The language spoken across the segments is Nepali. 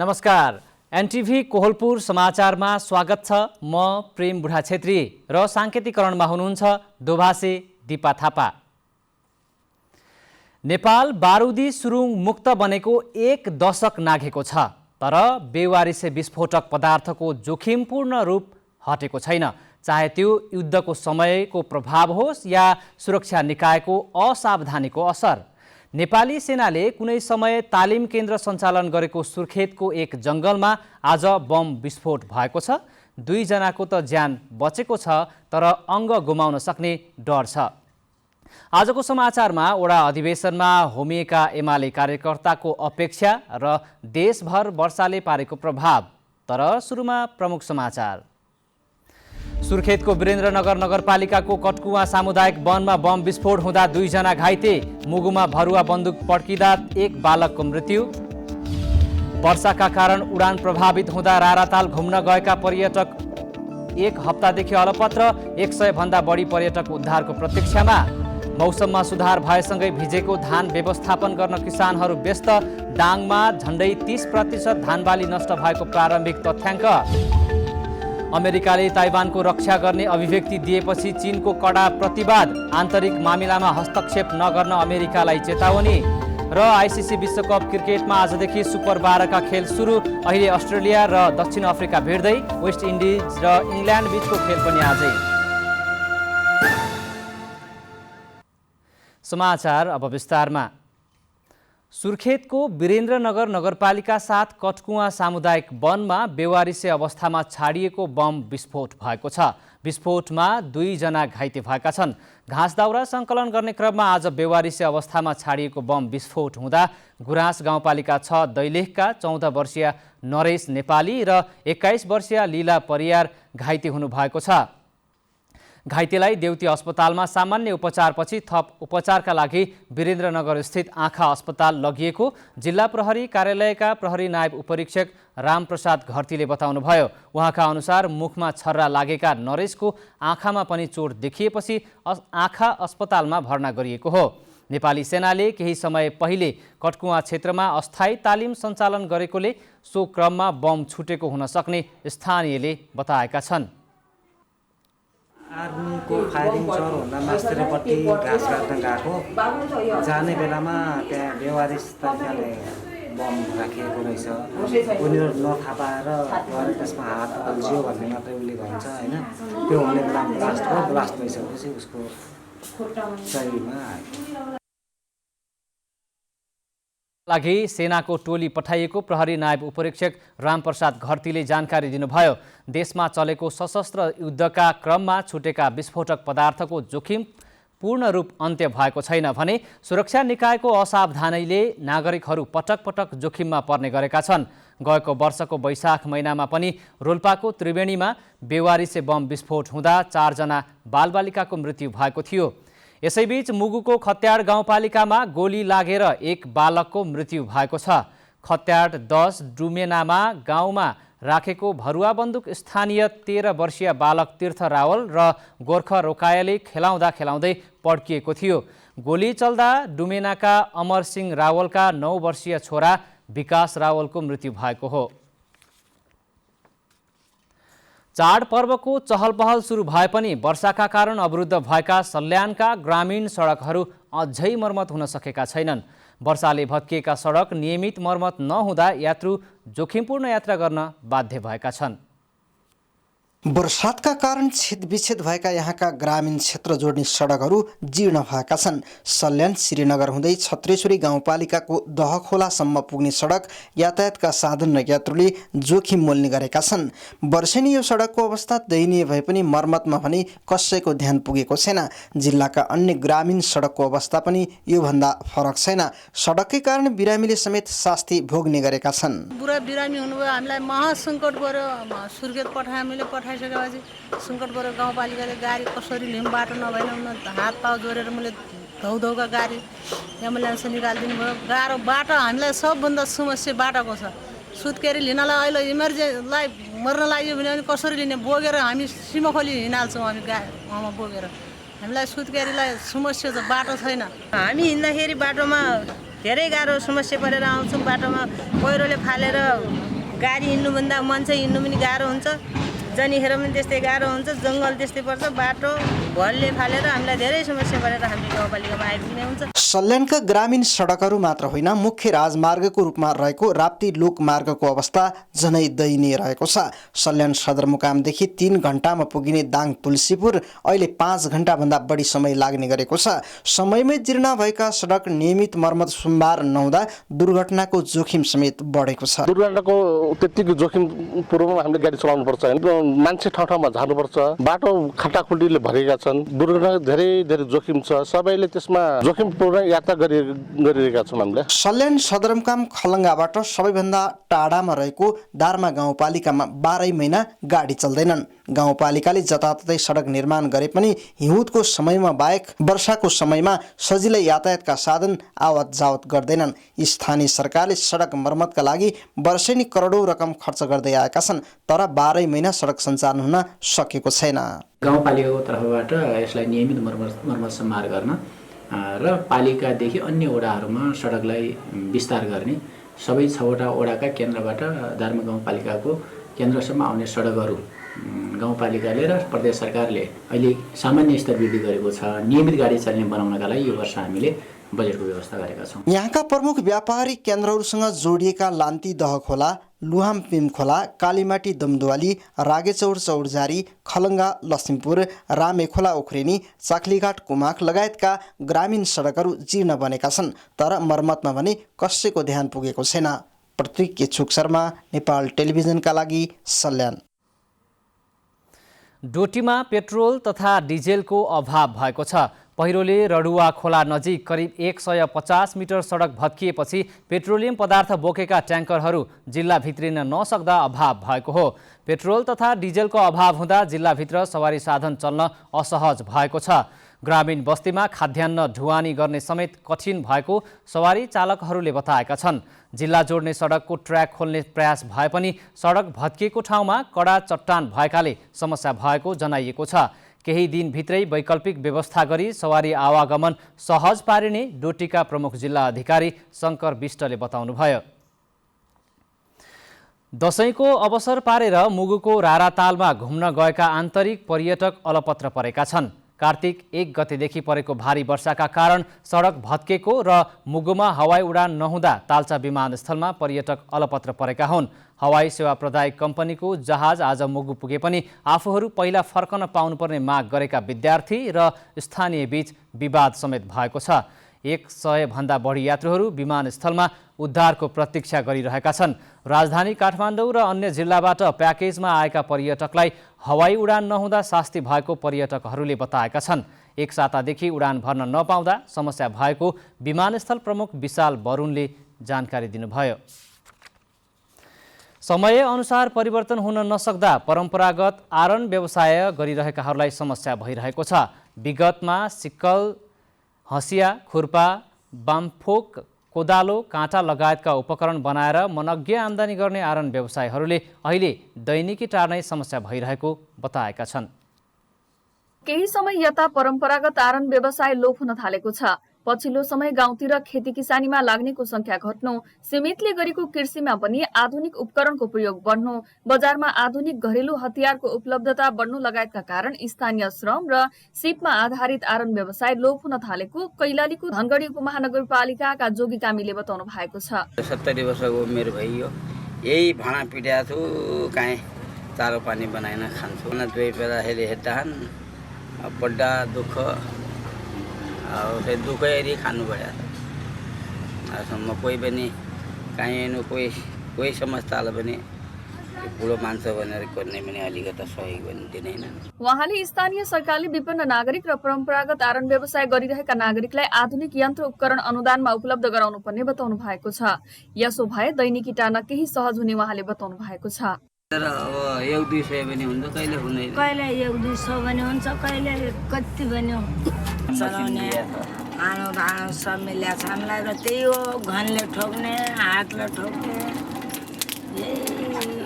नमस्कार, एनटिभी कोहलपुर समाचारमा स्वागत छ। म प्रेम बुढा छेत्री र साङ्केतिकरणमा हुनुहुन्छ दोभासे दिपा थापा। नेपाल बारुदी सुरुङ मुक्त बनेको 1 दशक नाघेको छ, तर बेवारिसे विस्फोटक पदार्थको जोखिमपूर्ण रूप हटेको छैन। चाहे त्यो युद्धको समयको प्रभाव होस् या सुरक्षा निकायको असावधानीको असर। नेपाली सेनाले कुनै समय तालिम केन्द्र सञ्चालन गरेको सुर्खेतको एक जङ्गलमा आज बम विस्फोट भएको छ। 2 जनाको त ज्यान बचेको छ, तर अङ्ग गुमाउन सक्ने डर छ। आजको समाचारमा वडा अधिवेशनमा होमिएका एमाले कार्यकर्ताको अपेक्षा र देशभर वर्षाले पारेको प्रभाव। तर सुरुमा प्रमुख समाचार। सुर्खेतको वीरेन्द्रनगर नगरपालिकाको कटकुवा सामुदायिक वनमा बम विस्फोट हुँदा 2 जना घाइते। मुगुमा भरुवा बन्दुक पड्किँदा 1 बालकको मृत्यु। वर्षाका कारण उडान प्रभावित हुँदा राराताल घुम्न गएका पर्यटक 1 हप्तादेखि अलपत्र। 100 भन्दा बढी पर्यटक उद्धारको प्रतीक्षामा। मौसममा सुधार भएसँगै भिजेको धान व्यवस्थापन गर्न किसानहरू व्यस्त। दाङमा झन्डै 30% धानबाली नष्ट भएको प्रारम्भिक तथ्याङ्क। अमेरिकाले ताइवानको रक्षा गर्ने अभिव्यक्ति दिएपछि चीनको कडा प्रतिवाद। आन्तरिक मामिलामा हस्तक्षेप नगर्न अमेरिकालाई चेतावनी। र आइसिसी विश्वकप क्रिकेटमा आजदेखि सुपर 12 का खेल सुरु। अहिले अस्ट्रेलिया र दक्षिण अफ्रिका भिड्दै। वेस्ट इन्डिज र इङ्ल्यान्ड बीचको खेल पनि आजै। समाचार अब विस्तारमा। सुर्खेतको वीरेन्द्रनगर नगरपालिका 7 कटकुवा सामुदायिक वनमा बेवारिसे अवस्थामा छाडिएको बम विस्फोट भएको छ। विस्फोटमा 2 जना घाइते भएका छन्। घाँस दाउरा सङ्कलन गर्ने क्रममा आज बेवारिसे अवस्थामा छाडिएको बम विस्फोट हुँदा गुराँस गाउँपालिका 6 दैलेखका 14 वर्षीय नरेश नेपाली र 21 वर्षीय लीला परियार घाइते हुनुभएको छ। घाइतेलाई देउती अस्पतालमा सामान्य उपचारपछि थप उपचारका लागि वीरेन्द्रनगर स्थित आँखा अस्पताल लगिएको जिल्ला प्रहरी कार्यालयका प्रहरी नायब उपरीक्षक रामप्रसाद घरतीले बताउनुभयो। उहाँका अनुसार मुखमा छर्रा लागेका नरेशको आँखामा पनि चोट देखिएपछि आँखा अस्पतालमा भर्ना गरिएको हो। नेपाली सेनाले केही समय पहिले कटकुवा क्षेत्रमा अस्थायी तालिम सञ्चालन गरेकोले सो क्रममा बम छुटेको हुन सक्ने स्थानीयले बताएका छन्। आर्मीको फायरिङ चरोभन्दा मास्तिरपट्टि घाँस काट्न गएको जाने बेलामा त्यहाँ बेवारिस तरिकाले बम राखिएको रहेछ। उनीहरू नथाहा पाएर गएर त्यसमा हात अल्झियो भन्ने मात्रै उसले भन्छ होइन। त्यो हुने बेलामा ब्लास्ट भयो। ब्लास्ट भइसकेपछि उसको शरीरमा लागि सेनाको टोली पठाइएको प्रहरी नायब उपरीक्षक रामप्रसाद घरतीले जानकारी दिनुभयो। देशमा चलेको सशस्त्र युद्धका क्रममा छुटेका विस्फोटक पदार्थको जोखिम पूर्ण रूप अन्त्य भएको छैन भने सुरक्षा निकायको असावधानीले नागरिकहरू पटक पटक जोखिममा पर्ने गरेका छन्। गएको वर्षको वैशाख महिनामा पनि रोल्पाको त्रिवेणीमा बेवारिसे बम विस्फोट हुँदा 4 जना बालबालिकाको मृत्यु भएको थियो। यसैबीच मुगुको खत्याड गाउँपालिकामा गोली लागेर 1 बालकको मृत्यु भएको छ। खत्याड 10 डुमेनामा गाउँमा राखेको भरुवा बन्दुक स्थानीय 13 वर्षीय बालक तीर्थ रावल र गोर्खा रोकायाले खेलाउँदा खेलाउँदै पड्किएको थियो। गोली चल्दा डुमेनाका अमरसिंह रावलका 9 वर्षीय छोरा विकास रावलको मृत्यु भएको हो। चाडपर्वको चहलपहल सुरु भए पनि वर्षाका कारण अवरुद्ध भएका सल्यानका ग्रामीण सडकहरू अझै मर्मत हुन सकेका छैनन्। वर्षाले भत्किएका सडक नियमित मर्मत नहुँदा यात्रु जोखिमपूर्ण यात्रा गर्न बाध्य भएका छन्। वर्षातका कारण छेदविच्छेद भएका यहाँका ग्रामीण क्षेत्र जोड्ने सडकहरू जीर्ण भएका छन्। सल्यान श्रीनगर हुँदै छत्रेश्वरी गाउँपालिकाको दहखोलासम्म पुग्ने सडक यातायातका साधन र यात्रुले जोखिम मोल्ने गरेका छन्। वर्षेनी यो सडकको अवस्था दयनीय भए पनि मर्मतमा भने कसैको ध्यान पुगेको छैन। जिल्लाका अन्य ग्रामीण सडकको अवस्था पनि योभन्दा फरक छैन। सडककै कारण बिरामीले समेत शास्ति भोग्ने गरेका छन्। बुढा बिरामी हुनुभयो, हामीलाई महासङ्कट पर्यो। सुर्खेत पठाइसकेपछि सङ्कट पऱ्यो। गाउँपालिकाले गाडी कसरी लिउँ, बाटो नभएन। हात पाउ जोडेर मैले धौधौका गाडी एम्बुलेन्स निकालिदिनु भयो। गाह्रो बाटो हामीलाई सबभन्दा समस्या बाटोको छ। सुत्केरी लिनलाई अहिले इमर्जेन्सीलाई मर्न लाग्यो भने कसरी लिने? बोकेर हामी सिमखोली हिँडाल्छौँ। हामी गाउँमा बोकेर हामीलाई सुत्केरीलाई समस्या छ, बाटो छैन। हामी हिँड्दाखेरि बाटोमा धेरै गाह्रो समस्या परेर आउँछौँ। बाटोमा पहिरोले फालेर गाडी हिँड्नुभन्दा मान्छे हिँड्नु पनि गाह्रो हुन्छ, जनीखेर पनि त्यस्तै गाह्रो हुन्छ, जङ्गल त्यस्तै पर्छ, बाटो भलले फालेर हामीलाई धेरै समस्या परेर हामी गाउँपालिकामा आइपुग्ने हुन्छ। सल्यानका ग्रामीण सडकहरू मात्र होइन, मुख्य राजमार्गको रूपमा रहेको राप्ती लोकमार्गको अवस्था झनै दयनीय रहेको छ। सल्यान सदरमुकामदेखि 3 घण्टामा पुगिने दाङ तुलसीपुर अहिले 5 घण्टाभन्दा बढी समय लाग्ने गरेको छ। समयमै जीर्ण भएका सडक नियमित मर्मत सुम्बार नहुँदा दुर्घटनाको जोखिम समेत बढेको छ। दुर्घटनाको त्यतिको जोखिम पूर्वमा हामीले गाडी चलाउनु पर्छ, मान्छे ठाउँ ठाउँमा झार्नुपर्छ, बाटो खाटाखुटीले भरेका छन्, दुर्घटना धेरै धेरै जोखिम छ, सबैले त्यसमा जोखिमपूर्ण यात्रा गरिरहेका छौँ हामीले। सल्यान सदरमुकाम खलङ्गाबाट सबैभन्दा टाढामा रहेको दार्मा गाउँपालिकामा 12 महिना गाडी चल्दैनन्। गाउँपालिकाले जताततै सडक निर्माण गरे पनि हिउँदको समयमा बाहेक वर्षाको समयमा सजिलै यातायातका साधन आवत जावत गर्दैनन्। स्थानीय सरकारले सडक मर्मतका लागि वर्षेनी करोडौँ रकम खर्च गर्दै आएका छन्, तर 12 महिना सडक सञ्चालन हुन सकेको छैन। गाउँपालिकाको तर्फबाट यसलाई नियमित मर्मत सम्हार गर्न र पालिकादेखि अन्य वडाहरूमा सडकलाई विस्तार गर्ने सबै 6वटा वडाका केन्द्रबाट दार्मा गाउँपालिकाको केन्द्रसम्म आउने सडकहरू गाउँपालिकाले र प्रदेश सरकारले अहिले सामान्य स्तर वृद्धि गरेको छ। नियमित गाडी चल्ने बनाउनका लागि यो वर्ष हामीले बजेटको व्यवस्था गरेका छौँ। यहाँका प्रमुख व्यापारिक केन्द्रहरूसँग जोडिएका लान्ती दह खोला, लुहाम पिम खोला, कालीमाटी दमदुवाली, रागेचौर चौरजारी, खलङ्गा लक्ष्मीपुर, रामेखोला उख्रेनी, चाक्लीघाट कुमाक लगायतका ग्रामीण सडकहरू जीर्ण बनेका छन्, तर मर्मतमा भने कसैको ध्यान पुगेको छैन। प्रतीक केछुक शर्मा, नेपाल टेलिभिजनका लागि सल्यान। डोटीमा पेट्रोल तथा डिजेलको अभाव भएको छ। पहिरोले रडुवा खोला नजिक करिब 150 मिटर सडक भत्किएपछि पेट्रोलियम पदार्थ बोकेका ट्याङ्करहरू जिल्ला भित्रिन नसक्दा अभाव भएको हो। पेट्रोल तथा डिजेलको अभाव हुँदा जिल्लाभित्र सवारी साधन चल्न असहज भएको छ। ग्रामीण बस्तीमा खाद्यान्न ढुवानी गर्ने समेत कठिन भएको सवारी चालकहरूले बताएका छन्। जिल्ला जोड्ने सडकको ट्र्याक खोल्ने प्रयास भए पनि सडक भत्किएको ठाउँमा कडा चट्टान भएकाले समस्या भएको जनाइएको छ। केही दिनभित्रै वैकल्पिक व्यवस्था गरी सवारी आवागमन सहज पारिने डोटीका प्रमुख जिल्ला अधिकारी शङ्कर विष्टले बताउनुभयो। दशैंको अवसर पारेर मुगुको रारातालमा घुम्न गएका आन्तरिक पर्यटक अलपत्र परेका छन्। कार्तिक 1 गतेदेखि परेको भारी वर्षाका कारण सडक भत्केको र मुगुमा हवाई उडान नहुँदा ताल्चा विमानस्थलमा पर्यटक अलपत्र परेका हुन्। हवाई सेवा प्रदायक कम्पनीको जहाज आज मुगु पुगे पनि आफूहरू पहिला फर्कन पाउनुपर्ने माग गरेका विद्यार्थी र स्थानीय बीच विवाद समेत भएको छ। 100 भन्दा बढी यात्रुहरू विमानस्थलमा उद्धारको प्रतीक्षा गरिरहेका छन्। राजधानी काठमाडौँ र अन्य जिल्लाबाट प्याकेजमा आएका पर्यटकलाई हवाई उडान नहुँदा शास्ति भएको पर्यटकहरूले बताएका छन्। 1 सातादेखि उडान भर्न नपाउँदा समस्या भएको विमानस्थल प्रमुख विशाल बरुणले जानकारी दिनुभयो। समय अनुसार परिवर्तन हुन नसक्दा परम्परागत आरन व्यवसाय गरिरहेकाहरूलाई समस्या भइरहेको छ। विगतमा सिक्कल, हँसिया, खुर्पा, बामफोक, कोदालो, काँटा लगायतका उपकरण बनाएर मनज्ञ आम्दानी गर्ने आरन व्यवसायीहरूले अहिले दैनिकी टार्नै समस्या भइरहेको बताएका छन्। केही समय यता परम्परागत आरन व्यवसाय लोप हुन थालेको छ। पछिल्लो समय गाउँतिर खेती किसानीमा लाग्नेको संख्या घट्नु, सीमितले गरेको कृषिमा पनि आधुनिक उपकरणको प्रयोग बढ्नु, बजारमा आधुनिक घरेलु हतियारको उपलब्धता बढ्नु लगायतका कारण स्थानीय श्रम र सिपमा आधारित आरन व्यवसाय लोप हुन थालेको कैलालीको धनगढी उपमहानगरपालिकाका जोगी कामीले बताउनु भएको छ। 70 वर्षको उमेर भइयो, यही भाँडा पिट्या छु, काहीँ चारो पानी बनाइन खान्छु। दुई बेला हेर्दान बड्डा दुःख दुःखै हेरी खानु पर्यो। आजसम्म कोही पनि काहीँ कोही समस्यालाई पनि बुढो मान्छे भनेर गर्ने पनि अलिकता सहयोग पनि दिँदैन। उहाँले स्थानीय सरकारले विपन्न नागरिक र परम्परागत आरन व्यवसाय गरिरहेका नागरिकलाई आधुनिक यन्त्र उपकरण अनुदानमा उपलब्ध गराउनु पर्ने बताउनु भएको छ। यसो भए दैनिकी टार्न केही सहज हुने उहाँले बताउनु भएको छ। तर अब 1-200 पनि हुन्छ, कहिले हुँदैन, कहिले 1-200 पनि हुन्छ, कहिले कति पनि चलाउने आनो भाँडो सब मिल्या छ हामीलाई र त्यही हो। घनले ठोक्ने, हातले ठोक्ने,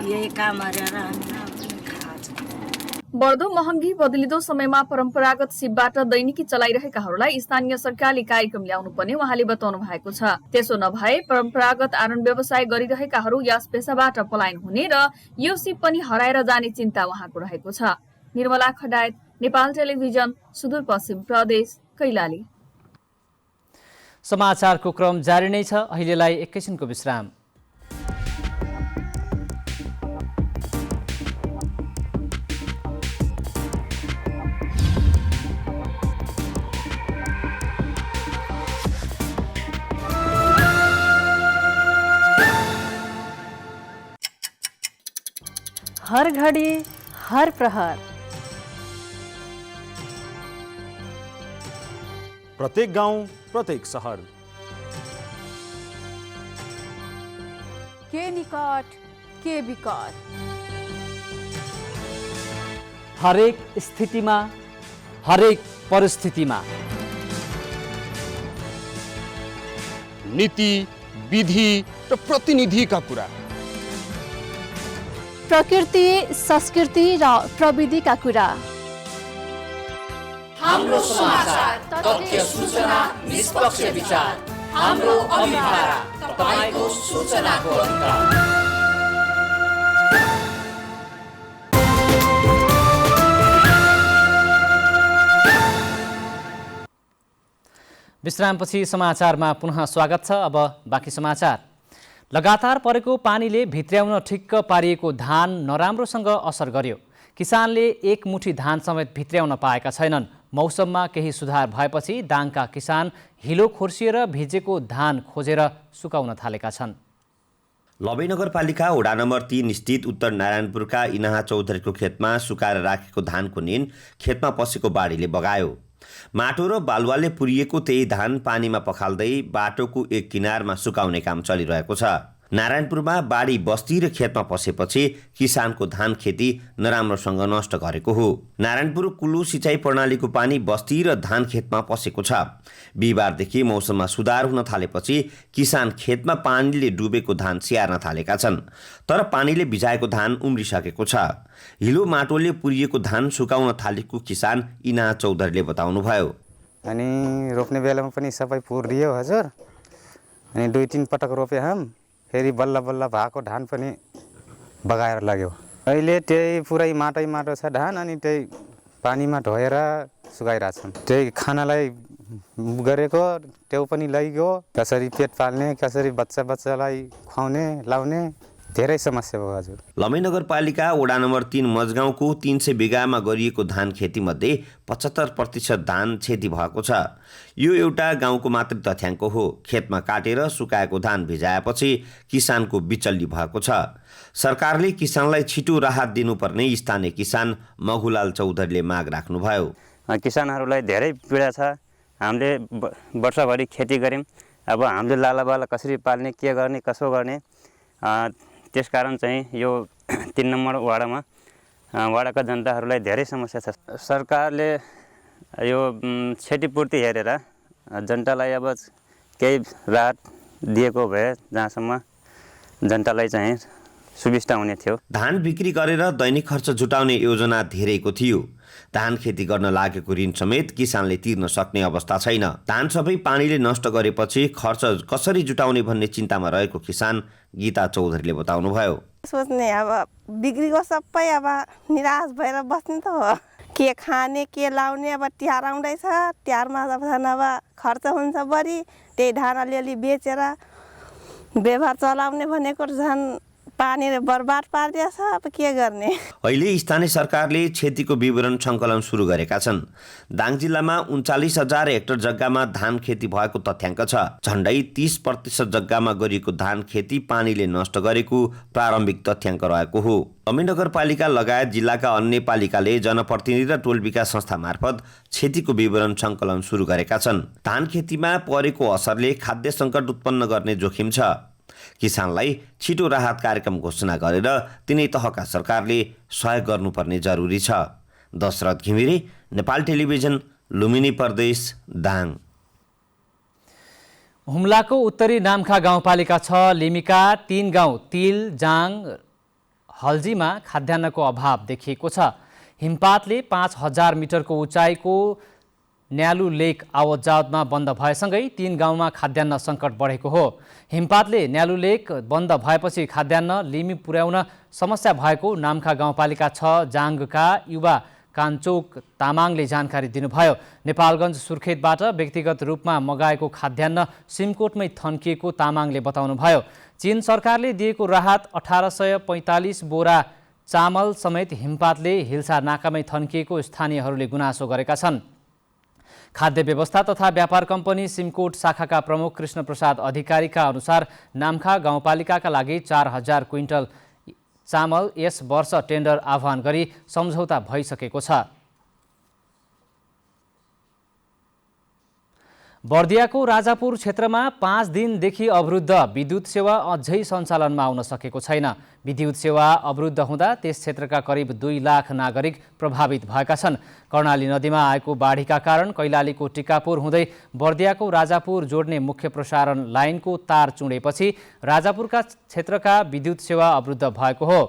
यही काम गरेर हामीलाई खान्छ। बढ्दो महँगी बदलिदो समयमा परम्परागत सिपबाट दैनिकी चलाइरहेकाहरूलाई स्थानीय सरकारले कार्यक्रम ल्याउनु पर्ने उहाँले बताउनु भएको छ। त्यसो नभए परम्परागत आरण व्यवसाय गरिरहेकाहरू यस पेसाबाट पलायन हुने र यो सिप पनि हराएर जाने चिन्ता उहाँको रहेको छ। निर्मला खडायत, नेपाल टेलिभिजन, सुदूरपश्चिम प्रदेश, कैलाली। समाचारको क्रम जारी नै छ। अहिलेलाई एकैछिनको विश्राम। हर घड़ी हर प्रहर, प्रत्येक गाउँ प्रत्येक सहर, के निकट के विकट, हरेक स्थितिमा हरेक परिस्थितिमा नीति विधि र प्रतिनिधिका कुरा, प्रकृति संस्कृति र प्रविधिका कुरा, हाम्रो समाचार, तथ्य, सूचना, निष्पक्ष विचार, हाम्रो अभिभारा, तपाईको सूचनाको अधिकार। विश्रामपछि समाचारमा पुनः स्वागत छ। अब बाँकी समाचार। लगातार परेको पानीले भित्र्याउन ठिक्क पारिएको धान नराम्रोसँग असर गर्यो। किसानले एक मुठी धान समेत भित्र्याउन पाएका छैनन्। मौसममा केही सुधार भएपछि दाङका किसान हिलो खोर्सिएर भिजेको धान खोजेर सुकाउन थालेका छन्। लबै नगरपालिका वडा नम्बर 3 स्थित उत्तर नारायणपुरका इनाहा चौधरीको खेतमा सुकाएर राखेको धानको निन खेतमा पसेको बाढीले बगायो। माटो र बालुवाले पुरिएको त्यही धान पानीमा पखाल्दै बाटोको एक किनारमा सुकाउने काम चलिरहेको छ। नारायणपुरमा बाढी बस्ती र खेतमा पसेपछि किसानको धान खेती नराम्रोसँग नष्ट गरेको हो। नारायणपुर कुल्लु सिँचाइ प्रणालीको पानी बस्ती र धान खेतमा पसेको छ। बिहिबारदेखि मौसममा सुधार हुन थालेपछि किसान खेतमा पानीले डुबेको धान स्याहार्न थालेका छन्। तर पानीले भिजाएको धान उम्रिसकेको छ। हिलो माटोले पुरिएको धान सुकाउन थालेको किसान इना चौधरीले बताउनुभयो। अनि रोप्ने बेलामा पनि सबै पुरियो हजुर। अनि 2-3 पटक रोपे हम, फेरि बल्ल बल्ल भएको धान पनि बगाएर लाग्यो। अहिले त्यही पुरै माटै माटो छ धान, अनि त्यही पानीमा धोएर सुकाइरहेछन्। त्यही खानालाई गरेको त्यो पनि लैगयो। कसरी पेट पाल्ने, कसरी बच्चालाई खुवाउने लाउने धेरै समस्या भयो हजुर। लमै नगरपालिका वडा नम्बर 3 मजगाउँको 300 बिघामा गरिएको धान खेतीमध्ये 75% धान क्षति भएको छ। यो एउटा गाउँको मात्र तथ्याङ्क हो। खेतमा काटेर सुकाएको धान भिजाएपछि किसानको बिचल्ली भएको छ। सरकारले किसानलाई छिटो राहत दिनुपर्ने स्थानीय किसान मघुलाल चौधरीले माग राख्नुभयो। किसानहरूलाई धेरै पीडा छ। हामीले वर्षभरि खेती गऱ्यौँ, अब हामीले लालाबाला कसरी पाल्ने, के गर्ने, कसो गर्ने, त्यसकारण चाहिँ यो 3 नम्बर वाडामा वाडाका जनताहरूलाई धेरै समस्या छ। सरकारले यो क्षतिपूर्ति हेरेर जनतालाई अब केही राहत दिएको भए जहाँसम्म जनतालाई चाहिँ सुविस्ता हुने थियो। धान बिक्री गरेर दैनिक खर्च जुटाउने योजना धेरैको थियो। धान खेती गर्न लागेको ऋण समेत किसानले तिर्न सक्ने अवस्था छैन। धान सबै पानीले नष्ट गरेपछि खर्च कसरी जुटाउने भन्ने चिन्तामा रहेको किसान गीता चौधरीले बताउनुभयो। सोच्ने अब बिक्रीको सबै अब निराश भएर बस्ने त हो। के खाने के लाउने, अब तिहार आउँदैछ, तिहारमा अब खर्च हुन्छ बढी। त्यही धान अलिअलि बेचेर व्यवहार चलाउने भनेको झन् पानीले बर्बाद पारिदिएछ। अब के गर्ने। अहिले स्थानीय सरकारले क्षतिको विवरण सङ्कलन सुरु गरेका छन्। दाङ जिल्लामा 39,000 हेक्टर जग्गामा धान खेती भएको तथ्याङ्क छ। झन्डै 30% जग्गामा गरिएको धान खेती पानीले नष्ट गरेको प्रारम्भिक तथ्याङ्क रहेको हो। लमै नगरपालिका लगायत जिल्लाका अन्य पालिकाले जनप्रतिनिधि र टोल विकास संस्था मार्फत क्षतिको विवरण सङ्कलन सुरु गरेका छन्। धान खेतीमा परेको असरले खाद्य सङ्कट उत्पन्न गर्ने जोखिम छ। किसानलाई छिटो राहत कार्यक्रम घोषणा गरेर तिनै तहका सरकारले सहयोग गर्नुपर्ने जरुरी छ। दशरथ घिमिरे, नेपाल टेलिभिजन, लुम्बिनी प्रदेश, दाङ। हुम्लाको उत्तरी नामखा गाउँपालिका 6 लिमिका 3 गाउँ तिल, जाङ, हल्जीमा खाद्यान्नको अभाव देखिएको छ। हिमपातले 5000 मिटरको उचाइको न्यालु लेक आवत जावतमा बन्द भएसँगै 3 गाउँमा खाद्यान्न सङ्कट बढेको हो। हिमपातले न्यालु लेक बन्द भएपछि खाद्यान्न लिमी पुर्याउन समस्या भएको नाम्खा गाउँपालिका 6 जाङ्गका युवा कान्छोक तामाङले जानकारी दिनुभयो। नेपालगञ्ज सुर्खेतबाट व्यक्तिगत रूपमा मगाएको खाद्यान्न सिमकोटमै थन्किएको तामाङले बताउनुभयो। चीन सरकारले दिएको राहत 1845 बोरा चामल समेत हिमपातले हिल्सा नाकामै थन्किएको स्थानीयहरूले गुनासो गरेका छन्। खाद्य व्यवस्था तथा व्यापार कम्पनी सिमकोट शाखाका प्रमुख कृष्ण प्रसाद अधिकारीका अनुसार नाम्खा गाउँपालिकाका लागि 4000 क्विन्टल चामल यस वर्ष टेन्डर आह्वान गरी सम्झौता भइसकेको छ। बर्दियाको राजापुर क्षेत्रमा 5 दिनदेखि अवरुद्ध विद्युत सेवा अझै सञ्चालनमा आउन सकेको छैन। विद्युत सेवा अवरुद्ध हुँदा त्यस क्षेत्रका करिब 2 लाख नागरिक प्रभावित भएका छन्। कर्णाली नदीमा आएको बाढीका कारण कैलालीको टिकापुर हुँदै बर्दियाको राजापुर जोड्ने मुख्य प्रसारण लाइनको तार चुँडेपछि राजापुरका क्षेत्रका विद्युत सेवा अवरुद्ध भएको हो।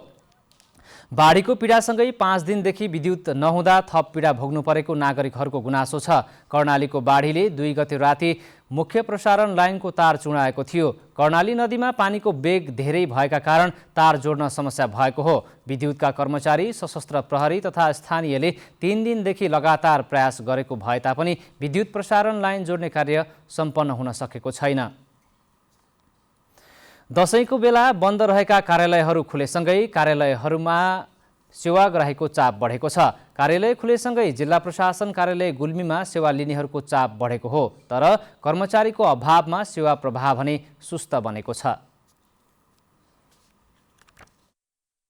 बाढीको पीडासँगै 5 दिनदेखि विद्युत नहुँदा थप पीडा भोग्नु परेको नागरिकहरूको गुनासो छ। कर्णालीको बाढीले 2 गते राति मुख्य प्रसारण लाइनको तार चुँडाएको थियो। कर्णाली नदीमा पानीको वेग धेरै भएका कारण तार जोड्न समस्या भएको हो। विद्युतका कर्मचारी, सशस्त्र प्रहरी तथा स्थानीयले 3 दिनदेखि लगातार प्रयास गरेको भए तापनि विद्युत प्रसारण लाइन जोड्ने कार्य सम्पन्न हुन सकेको छैन। दशैंको बेला बन्द रहेका कार्यालयहरू खुलेसँगै कार्यालयहरूमा सेवाग्राहीको चाप बढेको छ। कार्यालय खुलेसँगै जिल्ला प्रशासन कार्यालय गुल्मीमा सेवा लिनेहरूको चाप बढेको हो, तर कर्मचारीको अभावमा सेवा प्रवाह भने सुस्त बनेको छ।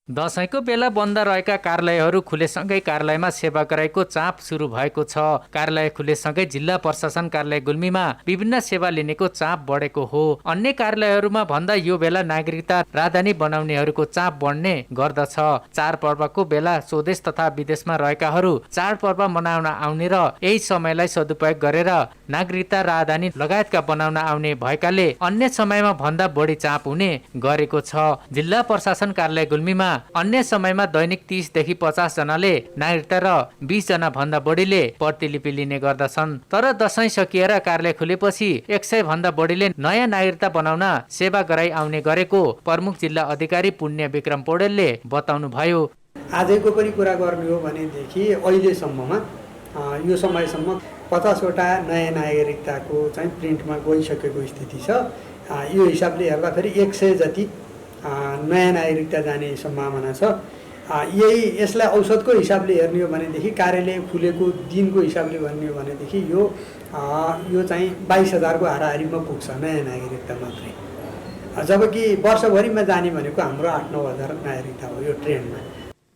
दशैंको बेला बन्द रहेका कार्यालयहरू खुलेसँगै कार्यालयमा सेवाग्राहीको चाप सुरु भएको छ। कार्यालय खुलेसँगै जिल्ला प्रशासन कार्यालय गुल्मीमा विभिन्न सेवा लिनेको चाप बढेको हो। अन्य कार्यालयहरूमा भन्दा यो बेला नागरिकता राजधानी बनाउनेहरूको चाप बढ्ने गर्दछ। चाडपर्वको बेला स्वदेश तथा विदेशमा रहेकाहरू चाडपर्व मनाउन आउने र यही समयलाई सदुपयोग गरेर नागरिकता राजधानी लगायतका बनाउन आउने भएकाले अन्य समयमा भन्दा बढी चाप हुने गरेको छ। जिल्ला प्रशासन कार्यालय गुल्मीमा अन्य समयमा दैनिक 30 देखि 50 जनाले नागरिकता र 20 जना भन्दा बढीले प्रतिलिपि लिने गर्दछन्। तर दशैं सकिएर कार्यालय खुलेपछि 100 भन्दा बढीले नयाँ नागरिकता बनाउन सेवा गराई आउने गरेको प्रमुख जिल्ला अधिकारी पुण्य विक्रम पौडेलले बताउनु भयो। आजको पनि कुरा गर्ने हो भनेदेखि अहिलेसम्ममा यो समयसम्म 50 वटा नयाँ नागरिकताको चाहिँ प्रिन्टमा गइसकेको स्थिति छ। यो हिसाबले हेर्दाखेरि 100 जति नयाँ नागरिकता जाने सम्भावना छ। यसलाई औसतको हिसाबले हेर्ने हो भनेदेखि कार्यालय खुलेको दिनको हिसाबले भन्ने हो भनेदेखि यो चाहिँ 22,000 को हाराहारीमा पुग्छ नयाँ नागरिकता मात्रै, जबकि वर्षभरिमा जाने भनेको हाम्रो 8-9 हजार नागरिकता हो यो ट्रेन्डमा।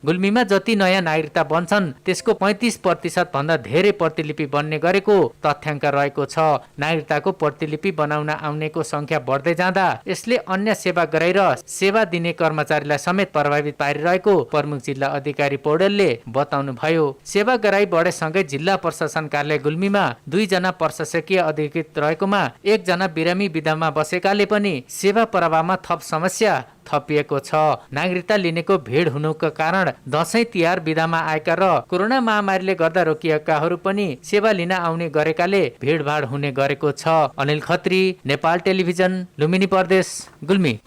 गुल्मीमा जति नयाँ नागरिकता बन्छन् त्यसको 35% भन्दा धेरै प्रतिलिपि बन्ने गरेको तथ्याङ्क रहेको छ। नागरिकताको प्रतिलिपि बनाउन आउनेको संख्या बढ्दै जाँदा यसले अन्य सेवाग्राही र सेवा दिने कर्मचारीलाई समेत प्रभावित पारिरहेको प्रमुख जिल्ला अधिकारी पौडेलले बताउनु भयो। सेवाग्राही बढेसँगै जिल्ला प्रशासन कार्यालय गुल्मीमा 2 जना प्रशासकीय अधिकृत रहेकोमा 1 जना बिरामी विधामा बसेकाले पनि सेवा प्रवाहमा थप समस्या थपिएको छ। नागरिकता लिनेको भिड हुनुको कारण दशैं तिहार विधामा आएका र कोरोना महामारीले गर्दा रोकिएकाहरू पनि सेवा लिन आउने गरेकाले भिडभाड हुने गरेको छ। अनिल खत्री, नेपाल टेलिभिजन, लुम्बिनी प्रदेश, गुल्मी।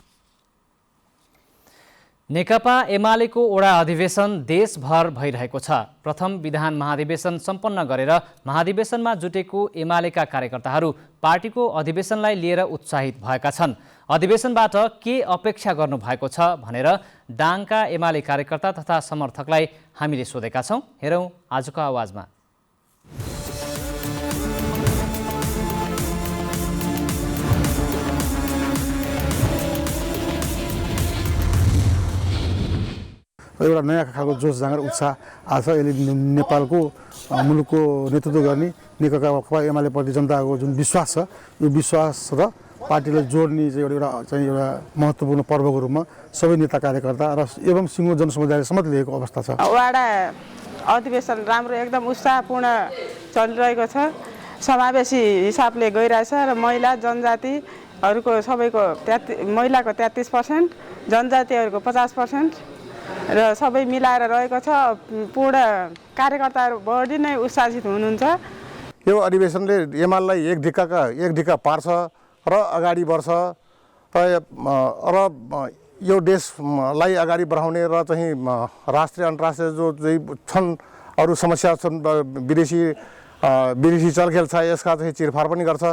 नेकपा एमालेको ओडा अधिवेशन देशभर भइरहेको छ। प्रथम विधान महाधिवेशन सम्पन्न गरेर महाधिवेशनमा जुटेको एमालेका कार्यकर्ताहरू पार्टीको अधिवेशनलाई लिएर उत्साहित भएका छन्। अधिवेशनबाट के अपेक्षा गर्नु भएको छ भनेर दाङका एमाले कार्यकर्ता तथा समर्थकलाई हामीले सोधेका छौँ। हेरौँ आजको आवाजमा। एउटा नयाँ खालको जोस जाँगर उत्साह आज यसले नेपालको मुलुकको नेतृत्व गर्ने नेकपा एमालेप्रति जनताको जुन विश्वास छ यो विश्वास र पार्टीलाई जोड्ने चाहिँ एउटा महत्त्वपूर्ण पर्वको रूपमा सबै नेता कार्यकर्ता र एवं सिङ्गो जनसमुदायले समत लिएको अवस्था छ। वडा अधिवेशन राम्रो एकदम उत्साहपूर्ण चलिरहेको छ। समावेशी हिसाबले गइरहेछ र महिला जनजातिहरूको सबैको महिलाको 33%, जनजातिहरूको 50%, र सबै मिलाएर रहेको छ। पूर्ण कार्यकर्ताहरू बढी नै उत्साहित हुनुहुन्छ। यो अधिवेशनले एमालेलाई एक ढिक्का पार्छ र अगाडि बढ्छ र यो देशलाई अगाडि बढाउने र चाहिँ राष्ट्रिय अन्तर्राष्ट्रिय जो चाहिँ छन् अरू समस्या छन्, विदेशी चलखेल छ, यसका चाहिँ चिरफार पनि गर्छ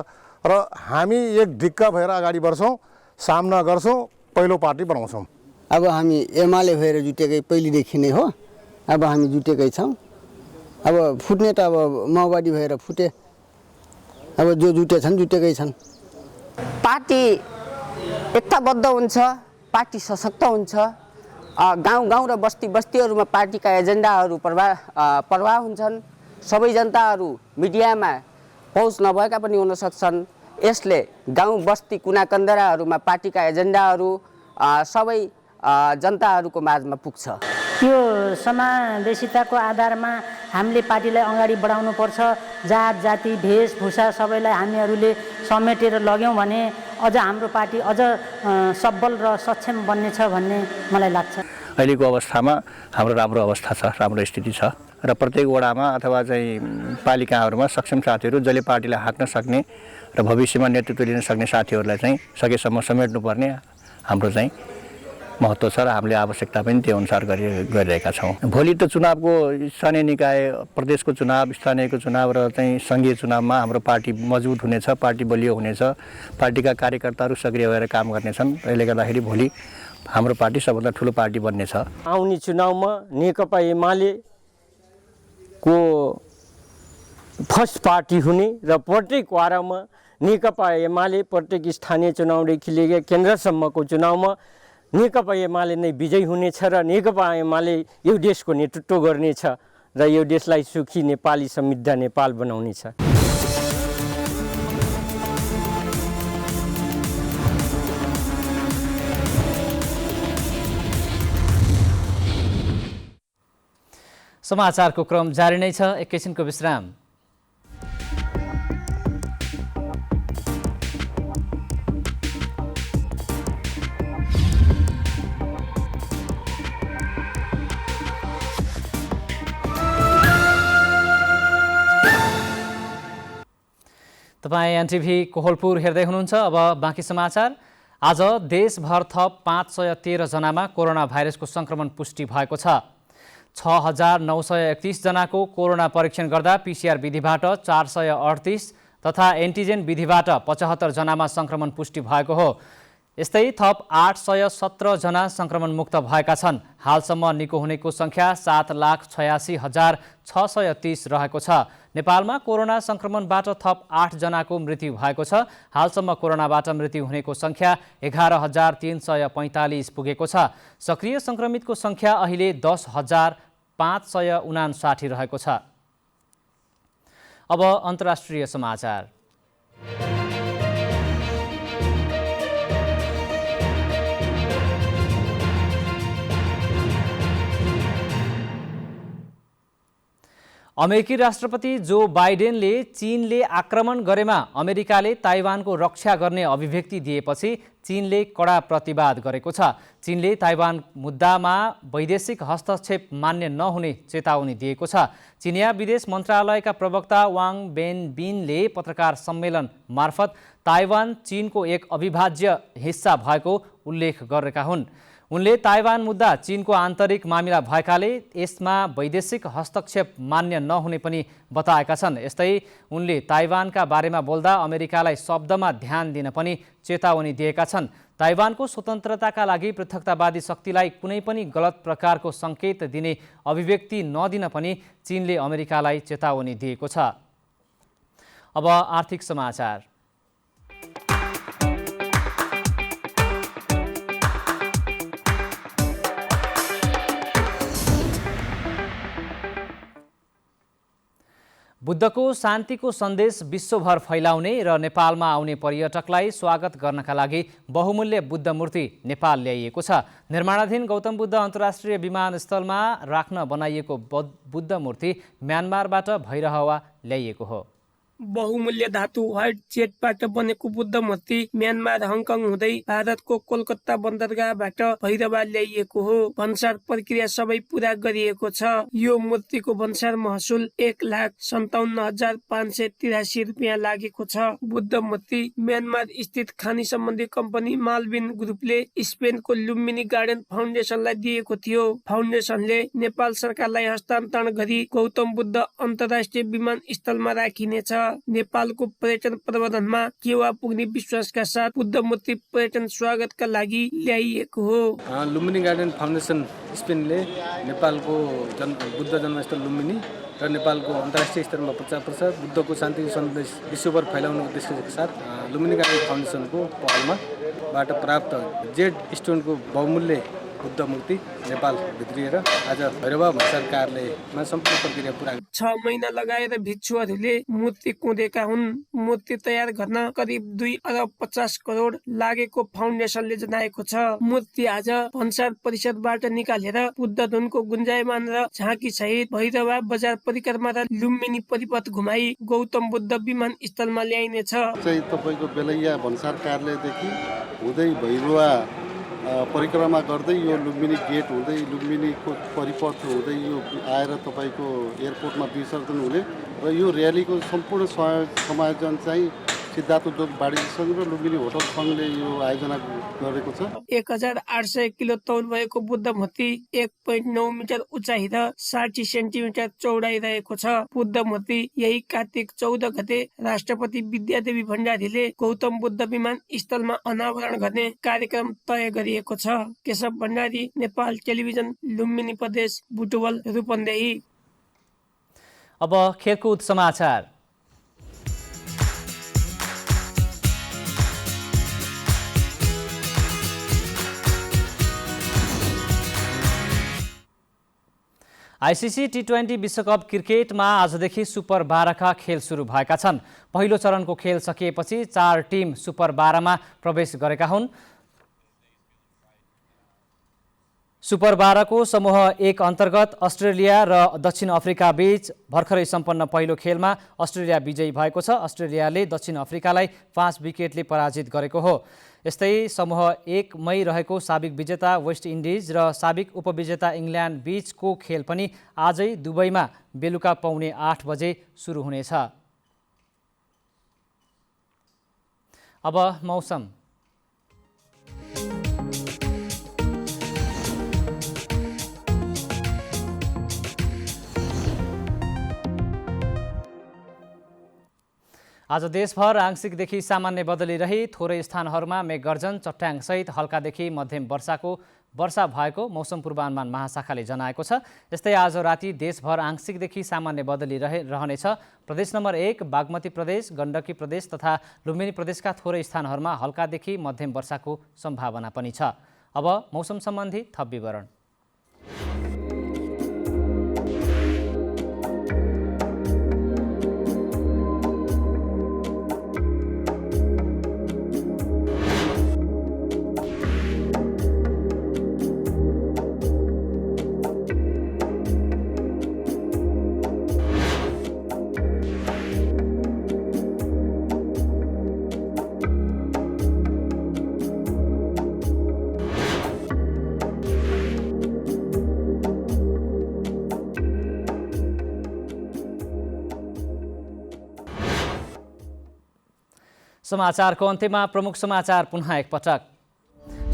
र हामी एक ढिक्का भएर अगाडि बढ्छौँ, सामना गर्छौँ, पहिलो पार्टी बनाउँछौँ। अब हामी एमाले भएर जुटेकै पहिलेदेखि नै हो। अब हामी जुटेकै छौँ। अब फुट्ने त अब माओवादी भएर फुटे। अब जो जुटेछन् जुटेकै छन्। पार्टी एकताबद्ध हुन्छ, पार्टी सशक्त हुन्छ। गाउँ र बस्तीहरूमा पार्टीका एजेन्डाहरू प्रवाह हुन्छन्। सबै जनताहरू मिडियामा पहुँच नभएका पनि हुन सक्छन्। यसले गाउँ बस्ती कुना कन्दराहरूमा पार्टीका एजेन्डाहरू सबै जनताहरूको माझमा पुग्छ। यो समावेशिताको आधारमा हामीले पार्टीलाई अगाडि बढाउनुपर्छ। जात जाति भेषभूषा सबैलाई हामीहरूले समेटेर लग्यौँ भने अझ हाम्रो पार्टी अझ सबल र सक्षम बन्नेछ भन्ने मलाई लाग्छ। अहिलेको अवस्थामा हाम्रो राम्रो अवस्था छ, राम्रो स्थिति छ र प्रत्येक वडामा अथवा चाहिँ पालिकाहरूमा सक्षम साथीहरू जसले पार्टीलाई हाँक्न सक्ने र भविष्यमा नेतृत्व लिन सक्ने साथीहरूलाई चाहिँ सकेसम्म समेट्नुपर्ने हाम्रो चाहिँ महत्त्व छ र हामीले आवश्यकता पनि त्यो अनुसार गरिरहेका छौँ। भोलि त चुनावको स्थानीय निकाय, प्रदेशको चुनाव, स्थानीयको चुनाव र चाहिँ सङ्घीय चुनावमा हाम्रो पार्टी मजबुत हुनेछ, पार्टी बलियो हुनेछ, पार्टीका कार्यकर्ताहरू सक्रिय भएर काम गर्नेछन्। यसले गर्दाखेरि भोलि हाम्रो पार्टी सबभन्दा ठुलो पार्टी बन्नेछ। आउने चुनावमा नेकपा एमालेको फर्स्ट पार्टी हुने र प्रत्येक वारामा नेकपा एमाले प्रत्येक स्थानीय चुनावदेखि लिएर केन्द्रसम्मको चुनावमा नेकपा एमाले नै विजयी हुनेछ र नेकपा एमाले यो देशको नेतृत्व गर्नेछ र यो देशलाई सुखी नेपाली समृद्ध नेपाल बनाउनेछ। समाचारको क्रम जारी नै छ। एकैछिनको विश्राम। तपाईँ एनटिभी कोहलपुर हेर्दै हुनुहुन्छ। अब बाँकी समाचार। आज देशभर थप 513 जनामा कोरोना भाइरसको संक्रमण पुष्टि भएको छ। 6931 जनाको कोरोना परीक्षण गर्दा पीसीआर विधिबाट 438 तथा एन्टिजेन विधिबाट 75 जनामा संक्रमण पुष्टि भएको हो। यस्तै थप 817 जना संक्रमण मुक्त भएका छन्। हालसम्म निको हुनेको संख्या 7,86,630 रहेको छ। नेपालमा कोरोना संक्रमणबाट थप 8 जनाको मृत्यु भएको छ। हालसम्म कोरोनाबाट मृत्यु हुनेको संख्या 11,345 पुगेको छ। सक्रिय संक्रमितको संख्या अहिले 10,559 रहेको छ। अब अन्तर्राष्ट्रिय समाचार। अमेरिकी राष्ट्रपति जो बाइडेनले चीनले आक्रमण गरेमा अमेरिकाले ताइवानको रक्षा गर्ने अभिव्यक्ति दिएपछि चीनले कडा प्रतिवाद गरेको छ। चीनले ताइवान मुद्दामा वैदेशिक हस्तक्षेप मान्य नहुने चेतावनी दिएको छ। चिनिया विदेश मन्त्रालयका प्रवक्ता वाङ बेनबिनले पत्रकार सम्मेलन मार्फत ताइवान चीनको एक अविभाज्य हिस्सा भएको उल्लेख गरेका हुन्। उनले ताइवान मुद्दा चीनको आन्तरिक मामिला भएकाले यसमा वैदेशिक हस्तक्षेप मान्य नहुने पनि बताएका छन्। यस्तै उनले ताइवानका बारेमा बोल्दा अमेरिकालाई शब्दमा ध्यान दिन पनि चेतावनी दिएका छन्। ताइवानको स्वतन्त्रताका लागि पृथकतावादी शक्तिलाई कुनै पनि गलत प्रकारको सङ्केत दिने अभिव्यक्ति नदिन पनि चीनले अमेरिकालाई चेतावनी दिएको छ। अब आर्थिक समाचार। बुद्धको शान्तिको सन्देश विश्वभर फैलाउने र नेपालमा आउने पर्यटकलाई स्वागत गर्नका लागि बहुमूल्य बुद्ध मूर्ति नेपाल ल्याइएको छ। निर्माणाधीन गौतम बुद्ध अन्तर्राष्ट्रिय विमानस्थलमा राख्न बनाइएको बुद्ध मूर्ति म्यानमारबाट भैरहवा ल्याइएको हो। बहुमूल्य धातु व्हाइट जेटबाट बनेको बुद्ध मूर्ति म्यानमार हङकङ हुँदै भारतको कोलकाता बन्दरगाहबाट भैरवा ल्याइएको हो। भन्सार प्रक्रिया सबै पूरा गरिएको छ। यो मूर्तिको भन्सार महसुल 1,57,583 रुपियाँ लागेको छ। बुद्ध मूर्ति म्यानमार स्थित खानी सम्बन्धी कम्पनी मालविन ग्रुपले स्पेनको लुम्बिनी गार्डन फाउन्डेसनलाई दिएको थियो। फाउन्डेसनले नेपाल सरकारलाई हस्तान्तरण गरी गौतम बुद्ध अन्तर्राष्ट्रिय विमानस्थलमा राखिनेछ। नेपालको पर्यटन प्रबन्धनमा केवा पुग्ने विश्वासका साथ बुद्ध मूर्ति पर्यटन स्वागतका लागि ल्याइएको हो। लुम्बिनी गार्डन फाउन्डेसन स्पेनले नेपालको बुद्ध जन्मस्थल लुम्बिनी र नेपालको अन्तर्राष्ट्रिय स्तरमा प्रचार प्रसार बुद्धको शान्ति सन्देश विश्वभर फैलाउने उद्देश्यका साथ लुम्बिनी गार्डन फाउन्डेसनको पहलबाट प्राप्त जेड स्टोनको बहुमूल्य बुद्ध मूर्ति नेपाल भित्रिएर आज भैरवा भन्सार कार्यालयमा सम्पूर्ण प्रक्रिया पुरा 6 महिना लगाएर भिक्षुहरूले मूर्ति कुँदेका हुन्। मूर्ति तयार गर्न करिब 2 अरब 50 करोड लागेको फाउन्डेसनले जनाएको छ। मूर्ति आज भन्सार परिसरबाट निकालेर बुद्ध धुनको गुन्जायमान र झाँकी सहित भैरवा बजार परिक्रमा र लुम्बिनी परिपथ घुमाई गौतम बुद्ध विमानस्थलमा ल्याइनेछ। तपाईको बेलैया भन्सार कार्यालयदेखि हुँदै भैरवा परिक्रमा गर्दै यो लुम्बिनी गेट हुँदै लुम्बिनीको परिपथ हुँदै यो आएर तपाईँको एयरपोर्टमा विसर्जन हुने र यो र्यालीको सम्पूर्ण समायोजन चाहिँ सिद्धार्थ उद्योग वाणिज्य सङ्घ र लुम्बिनी होटल सङ्घले यो आयोजना गरेको छ। 1800 किलो तौल भएको बुद्ध मूर्ति 1.9 मिटर उचाइ र 60 सेन्टिमिटर चौडाइ रहेको छ। बुद्ध मूर्ति यही कार्तिक 14 गते राष्ट्रपति विद्यादेवी भण्डारीले गौतम बुद्ध विमानस्थलमा अनावरण गर्ने कार्यक्रम तय गरिएको छ। केशव भण्डारी, नेपाल टेलिभिजन, लुम्बिनी प्रदेश, बुटवल, रूपन्देही। अब खेलकुद समाचार। आइसिसी टी20 विश्वकप क्रिकेटमा आजदेखि सुपर 12 का खेल सुरु भएका छन्। पहिलो चरणको खेल सकिएपछि 4 टिम सुपर 12 मा प्रवेश गरेका हुन्। सुपर 12 को समूह 1 अन्तर्गत अस्ट्रेलिया र दक्षिण अफ्रिका बीच भर्खरै सम्पन्न पहिलो खेलमा अस्ट्रेलिया विजयी भएको छ। अस्ट्रेलियाले दक्षिण अफ्रिकालाई 5 विकेटले पराजित गरेको हो। यस्तै समूह 1 मै रहेको साबिक विजेता वेस्ट इन्डिज र साबिक उपविजेता इङ्ल्यान्ड बीचको खेल पनि आजै दुबईमा बेलुका पौने 8 बजे सुरु हुनेछ। अब मौसम। आज देशभर आंशिकदेखि सामान्य बदली रही थोरै स्थानहरूमा मेघगर्जन चट्याङसहित हल्कादेखि मध्यम वर्षा भएको मौसम पूर्वानुमान महाशाखाले जनाएको छ। यस्तै आज राति देशभर आंशिकदेखि सामान्य बदली रहनेछ। प्रदेश नम्बर 1 बागमती प्रदेश, गण्डकी प्रदेश तथा लुम्बिनी प्रदेशका थोरै स्थानहरूमा हल्कादेखि मध्यम वर्षाको सम्भावना पनि छ। अब मौसम सम्बन्धी थप विवरण। समाचारको अन्त्यमा प्रमुख समाचार पुनः एकपटक।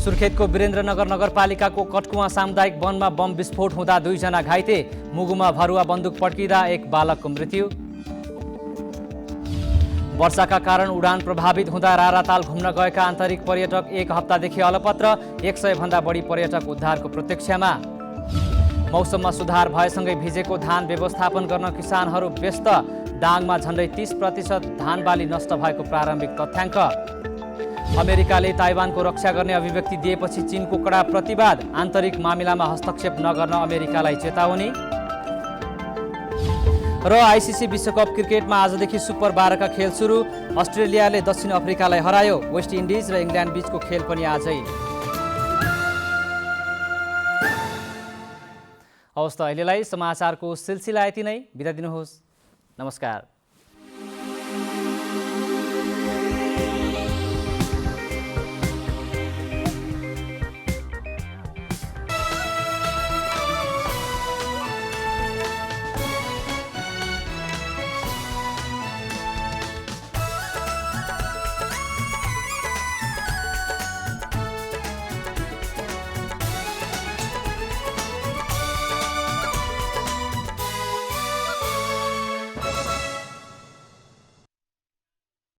सुर्खेतको वीरेन्द्रनगर नगरपालिकाको कटकुवा सामुदायिक वनमा बम विस्फोट हुँदा 2 जना घाइते, मुगुमा भरुवा बन्दुक पड्किँदा 1 बालकको मृत्यु। वर्षाका कारण उडान प्रभावित हुँदा राराताल घुम्न गएका आन्तरिक पर्यटक 1 हप्तादेखि अलपत्र, 100 भन्दा बढी पर्यटक उद्धारको प्रतीक्षामा। मौसममा सुधार भएसँगै भिजेको धान व्यवस्थापन गर्न किसानहरू व्यस्त, दाङमा झन्डै 30% धान बाली नष्ट भएको प्रारम्भिक तथ्याङ्क। अमेरिकाले ताइवानको रक्षा गर्ने अभिव्यक्ति दिएपछि चीनको कडा प्रतिवाद, आन्तरिक मामिलामा हस्तक्षेप नगर्न अमेरिकालाई चेतावनी। र आइसिसी विश्वकप क्रिकेटमा आजदेखि सुपर 12 का खेल सुरु, अस्ट्रेलियाले दक्षिण अफ्रिकालाई हरायो, वेस्ट इन्डिज र इङ्ल्यान्ड बीचको खेल पनि आजै। हवस् त अहिलेलाई समाचारको सिलसिला यति नै, बिदा दिनुहोस्। नमस्कार।